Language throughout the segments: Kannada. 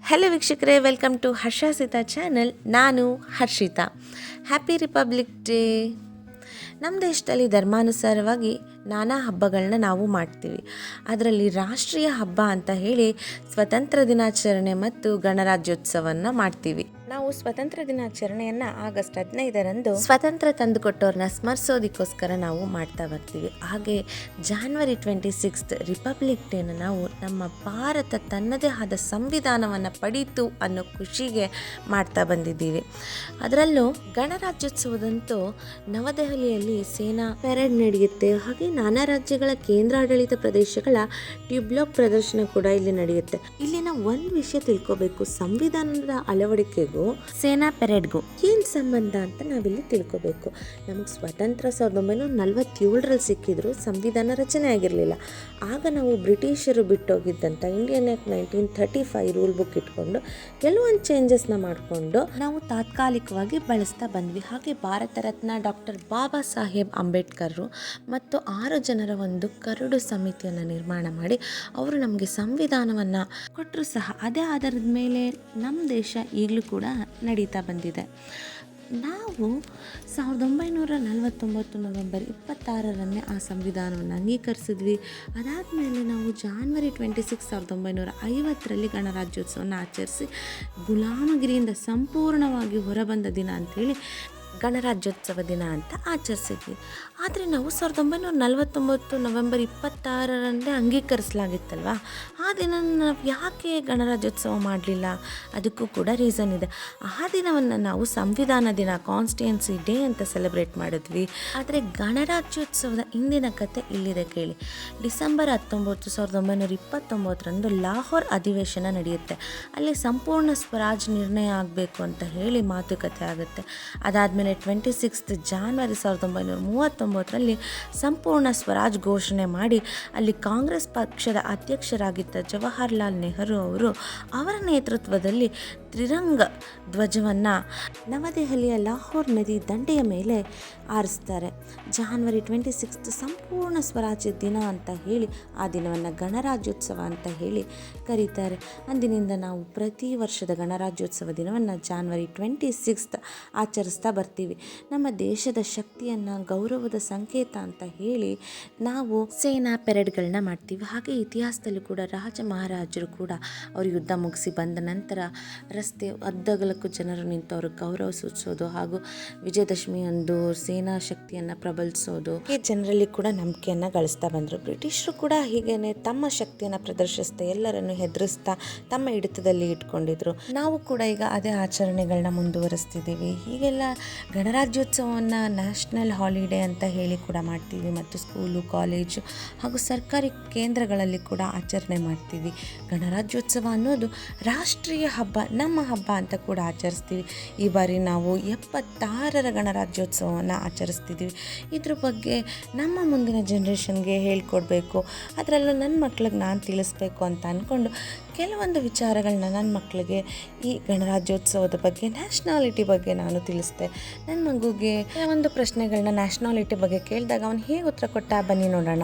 ಹಲೋ ವೀಕ್ಷಕರೇ, ವೆಲ್ಕಮ್ ಟು ಹರ್ಷಿತಾ ಚಾನಲ್. ನಾನು ಹರ್ಷಿತಾ. Happy republic day. ನಮ್ಮ ದೇಶದಲ್ಲಿ ಧರ್ಮಾನುಸಾರವಾಗಿ ನಾನಾ ಹಬ್ಬಗಳನ್ನ ನಾವು ಮಾಡ್ತೀವಿ. ಅದರಲ್ಲಿ ರಾಷ್ಟ್ರೀಯ ಹಬ್ಬ ಅಂತ ಹೇಳಿ ಸ್ವತಂತ್ರ ದಿನಾಚರಣೆ ಮತ್ತು ಗಣರಾಜ್ಯೋತ್ಸವವನ್ನು ಮಾಡ್ತೀವಿ. ನಾವು ಸ್ವತಂತ್ರ ದಿನಾಚರಣೆಯನ್ನು ಆಗಸ್ಟ್ 15ರಂದು ಸ್ವತಂತ್ರ ತಂದುಕೊಟ್ಟವ್ರನ್ನ ಸ್ಮರಿಸೋದಕ್ಕೋಸ್ಕರ ನಾವು ಮಾಡ್ತಾ ಬರ್ತೀವಿ. ಹಾಗೆ ಜಾನ್ವರಿ 26 ರಿಪಬ್ಲಿಕ್ ಡೇನ ನಾವು ನಮ್ಮ ಭಾರತ ತನ್ನದೇ ಆದ ಸಂವಿಧಾನವನ್ನು ಪಡೀತು ಅನ್ನೋ ಖುಷಿಗೆ ಮಾಡ್ತಾ ಬಂದಿದ್ದೀವಿ. ಅದರಲ್ಲೂ ಗಣರಾಜ್ಯೋತ್ಸವದಂತೂ ನವದೆಹಲಿಯಲ್ಲಿ ಸೇನಾ ಪೆರೇಡ್ ನಡೆಯುತ್ತೆ. ಹಾಗೆ ನಾನಾ ರಾಜ್ಯಗಳ ಕೇಂದ್ರಾಡಳಿತ ಪ್ರದೇಶಗಳ ಟ್ಯೂಬ್ಲಾಕ್ ಪ್ರದರ್ಶನ ಕೂಡ ಇಲ್ಲಿ ನಡೆಯುತ್ತೆ. ಇಲ್ಲಿನ ಒಂದು ವಿಷಯ ತಿಳ್ಕೋಬೇಕು, ಸಂವಿಧಾನದ ಅಳವಡಿಕೆಗೂ ಸೇನಾ ಪೆರೇಡ್ಗೂ ಏನ್ ಸಂಬಂಧ ಅಂತ ನಾವಿಲ್ಲಿ ತಿಳ್ಕೋಬೇಕು. ನಮಗೆ ಸ್ವಾತಂತ್ರ್ಯ 1947ರಲ್ಲಿ ಸಿಕ್ಕಿದ್ರು ಸಂವಿಧಾನ ರಚನೆ ಆಗಿರಲಿಲ್ಲ. ಆಗ ನಾವು ಬ್ರಿಟಿಷರು ಬಿಟ್ಟೋಗಿದ್ದಂಥ ಇಂಡಿಯನ್ ಆಕ್ಟ್ 1935 ರೂಲ್ ಬುಕ್ ಇಟ್ಕೊಂಡು ಕೆಲವೊಂದು ಚೇಂಜಸ್ನ ಮಾಡಿಕೊಂಡು ನಾವು ತಾತ್ಕಾಲಿಕವಾಗಿ ಬಳಸ್ತಾ ಬಂದ್ವಿ. ಹಾಗೆ ಭಾರತ ರತ್ನ ಡಾಕ್ಟರ್ ಬಾಬಾ ಸಾಹೇಬ್ ಅಂಬೇಡ್ಕರ್ ಮತ್ತು 6 ಜನರ ಒಂದು ಕರಡು ಸಮಿತಿಯನ್ನು ನಿರ್ಮಾಣ ಮಾಡಿ ಅವರು ನಮಗೆ ಸಂವಿಧಾನವನ್ನು ಕೊಟ್ಟರು ಸಹ ಅದೇ ಆಧಾರದ ಮೇಲೆ ನಮ್ಮ ದೇಶ ಈಗಲೂ ಕೂಡ ನಡೀತಾ ಬಂದಿದೆ. ನಾವು 1949 ನವೆಂಬರ್ 26ರಂದೇ ಆ ಸಂವಿಧಾನವನ್ನು ಅಂಗೀಕರಿಸಿದ್ವಿ. ಅದಾದಮೇಲೆ ನಾವು ಜಾನ್ವರಿ 26 1950ರಲ್ಲಿ ಗಣರಾಜ್ಯೋತ್ಸವವನ್ನು ಆಚರಿಸಿ ಗುಲಾಮಗಿರಿಯಿಂದ ಸಂಪೂರ್ಣವಾಗಿ ಹೊರಬಂದ ದಿನ ಅಂಥೇಳಿ ಗಣರಾಜ್ಯೋತ್ಸವ ದಿನ ಅಂತ ಆಚರಿಸಿದ್ವಿ. ಆದರೆ ನಾವು 1949 ನವೆಂಬರ್ 26ರಂದೇ ಅಂಗೀಕರಿಸಲಾಗಿತ್ತಲ್ವ, ಆ ದಿನ ನಾವು ಯಾಕೆ ಗಣರಾಜ್ಯೋತ್ಸವ ಮಾಡಲಿಲ್ಲ? ಅದಕ್ಕೂ ಕೂಡ ರೀಸನ್ ಇದೆ. ಆ ದಿನವನ್ನು ನಾವು ಸಂವಿಧಾನ ದಿನ, ಕಾನ್ಸ್ಟಿಟ್ಯೂನ್ಸಿ ಡೇ ಅಂತ ಸೆಲೆಬ್ರೇಟ್ ಮಾಡಿದ್ವಿ. ಆದರೆ ಗಣರಾಜ್ಯೋತ್ಸವದ ಇಂದಿನ ಕತೆ ಇಲ್ಲಿದೆ ಕೇಳಿ. ಡಿಸೆಂಬರ್ 19 1929ರಂದು ಲಾಹೋರ್ ಅಧಿವೇಶನ ನಡೆಯುತ್ತೆ. ಅಲ್ಲಿ ಸಂಪೂರ್ಣ ಸ್ವರಾಜ್ ನಿರ್ಣಯ ಆಗಬೇಕು ಅಂತ ಹೇಳಿ ಮಾತುಕತೆ ಆಗುತ್ತೆ. ಅದಾದಮೇಲೆ 26 ಜಾನ್ವರಿ 1939ರಲ್ಲಿ ಸಂಪೂರ್ಣ ಸ್ವರಾಜ್ ಘೋಷಣೆ ಮಾಡಿ ಅಲ್ಲಿ ಕಾಂಗ್ರೆಸ್ ಪಕ್ಷದ ಅಧ್ಯಕ್ಷರಾಗಿದ್ದ ಜವಾಹರ್ಲಾಲ್ ನೆಹರು ಅವರು ಅವರ ನೇತೃತ್ವದಲ್ಲಿ ತ್ರಿರಂಗ ಧ್ವಜವನ್ನು ನವದೆಹಲಿಯ ಲಾಹೋರ್ ನದಿ ದಂಡೆಯ ಮೇಲೆ ಆರಿಸ್ತಾರೆ. ಜಾನ್ವರಿ 26 ಸಂಪೂರ್ಣ ಸ್ವರಾಜ್ಯ ದಿನ ಅಂತ ಹೇಳಿ ಆ ದಿನವನ್ನು ಗಣರಾಜ್ಯೋತ್ಸವ ಅಂತ ಹೇಳಿ ಕರೀತಾರೆ. ಅಂದಿನಿಂದ ನಾವು ಪ್ರತಿ ವರ್ಷದ ಗಣರಾಜ್ಯೋತ್ಸವ ದಿನವನ್ನು ಜಾನ್ವರಿ 26 ಆಚರಿಸ್ತಾ ಬರ್ತೀವಿ. ನಮ್ಮ ದೇಶದ ಶಕ್ತಿಯನ್ನು, ಗೌರವದ ಸಂಕೇತ ಅಂತ ಹೇಳಿ ನಾವು ಸೇನಾ ಪೆರೇಡ್ಗಳನ್ನ ಮಾಡ್ತೀವಿ. ಹಾಗೆ ಇತಿಹಾಸದಲ್ಲೂ ಕೂಡ ರಾಜ ಮಹಾರಾಜರು ಕೂಡ ಅವರು ಯುದ್ಧ ಮುಗಿಸಿ ಬಂದ ನಂತರ ರಸ್ತೆ ಅದ್ದಗಲಕ್ಕೂ ಜನರು ನಿಂತು ಅವರು ಗೌರವ ಸೂಚಿಸೋದು ಹಾಗೂ ವಿಜಯದಶಮಿ ಅಂದು ಸೇನಾ ಶಕ್ತಿಯನ್ನು ಪ್ರಬಲಿಸೋದು, ಈ ಜನರಲ್ಲಿ ಕೂಡ ನಂಬಿಕೆಯನ್ನು ಗಳಿಸ್ತಾ ಬಂದರು. ಬ್ರಿಟಿಷರು ಕೂಡ ಹೀಗೇನೆ ತಮ್ಮ ಶಕ್ತಿಯನ್ನು ಪ್ರದರ್ಶಿಸ್ತಾ ಎಲ್ಲರನ್ನು ಹೆದರಿಸ್ತಾ ತಮ್ಮ ಹಿಡಿತದಲ್ಲಿ ಇಟ್ಕೊಂಡಿದ್ರು. ನಾವು ಕೂಡ ಈಗ ಅದೇ ಆಚರಣೆಗಳನ್ನ ಮುಂದುವರಿಸ್ತಿದ್ದೀವಿ. ಹೀಗೆಲ್ಲ ಗಣರಾಜ್ಯೋತ್ಸವವನ್ನು ನ್ಯಾಷನಲ್ ಹಾಲಿಡೇ ಅಂತ ಹೇಳಿ ಕೂಡ ಮಾಡ್ತೀವಿ ಮತ್ತು ಸ್ಕೂಲು, ಕಾಲೇಜು ಹಾಗೂ ಸರ್ಕಾರಿ ಕೇಂದ್ರಗಳಲ್ಲಿ ಕೂಡ ಆಚರಣೆ ಮಾಡ್ತೀವಿ. ಗಣರಾಜ್ಯೋತ್ಸವ ಅನ್ನೋದು ರಾಷ್ಟ್ರೀಯ ಹಬ್ಬ, ನಮ್ಮ ಹಬ್ಬ ಅಂತ ಕೂಡ ಆಚರಿಸ್ತೀವಿ. ಈ ಬಾರಿ ನಾವು 76ರ ಗಣರಾಜ್ಯೋತ್ಸವವನ್ನು ಆಚರಿಸ್ತಿದ್ದೀವಿ. ಇದ್ರ ಬಗ್ಗೆ ನಮ್ಮ ಮುಂದಿನ ಜನ್ರೇಷನ್ಗೆ ಹೇಳ್ಕೊಡ್ಬೇಕು, ಅದರಲ್ಲೂ ನನ್ನ ಮಕ್ಳಿಗೆ ನಾನು ತಿಳಿಸ್ಬೇಕು ಅಂತ ಅಂದ್ಕೊಂಡು ಕೆಲವೊಂದು ವಿಚಾರಗಳನ್ನ ನನ್ನ ಮಕ್ಕಳಿಗೆ ಈ ಗಣರಾಜ್ಯೋತ್ಸವದ ಬಗ್ಗೆ, ನ್ಯಾಷನಾಲಿಟಿ ಬಗ್ಗೆ ನಾನು ತಿಳಿಸ್ದೆ. ನನ್ನ ಮಗುಗೆ ಕೆಲವೊಂದು ಪ್ರಶ್ನೆಗಳನ್ನ ನ್ಯಾಷನಾಲಿಟಿ ಬಗ್ಗೆ ಕೇಳಿದಾಗ ಅವನು ಹೇಗೆ ಉತ್ತರ ಕೊಟ್ಟ, ಬನ್ನಿ ನೋಡೋಣ.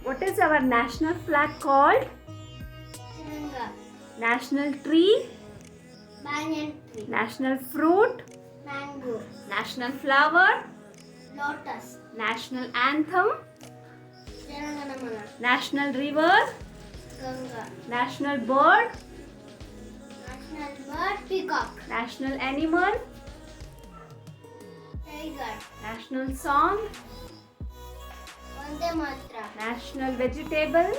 What is our national flag called? Tiranga. National tree? Banyan tree. National fruit? Mango. National flower? Lotus. National anthem? Jaranganamana. National river? Ganga. National bird? National bird. Peacock. National animal? Tiger. National song? Vande Matra. National vegetable?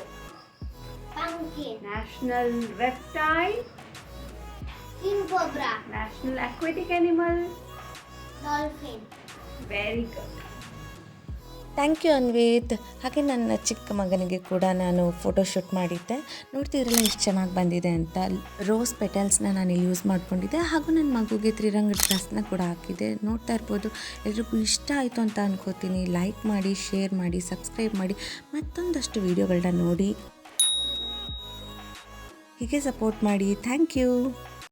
Pumpkin. National reptile? King cobra. National aquatic animal? Dolphin. Very good. Thank you Anvith. ಹಾಗೆ ನನ್ನ ಚಿಕ್ಕ ಮಗನಿಗೆ ಕೂಡ ನಾನು ಫೋಟೋಶೂಟ್ ಮಾಡಿದ್ದೆ. ನೋಡ್ತಿದ್ರಲ್ಲ ಎಷ್ಟು ಚೆನ್ನಾಗಿ ಬಂದಿದೆ ಅಂತ. ರೋಸ್ ಪೆಟಲ್ಸ್ನ ನಾನು ಇಲ್ಲಿ ಯೂಸ್ ಮಾಡ್ಕೊಂಡಿದ್ದೆ ಹಾಗೂ ನನ್ನ ಮಗುಗೆ ತ್ರಿರಂಗ ಡ್ರೆಸ್ನ ಕೂಡ ಹಾಕಿದೆ. ನೋಡ್ತಾ ಇರ್ಬೋದು. ಎಲ್ರಿಗೂ ಇಷ್ಟ ಆಯಿತು ಅಂತ ಅನ್ಕೋತೀನಿ. ಲೈಕ್ ಮಾಡಿ, ಶೇರ್ ಮಾಡಿ, ಸಬ್ಸ್ಕ್ರೈಬ್ ಮಾಡಿ, ಮತ್ತೊಂದಷ್ಟು ವೀಡಿಯೋಗಳನ್ನ ನೋಡಿ ಹೀಗೆ ಸಪೋರ್ಟ್ ಮಾಡಿ. Thank you.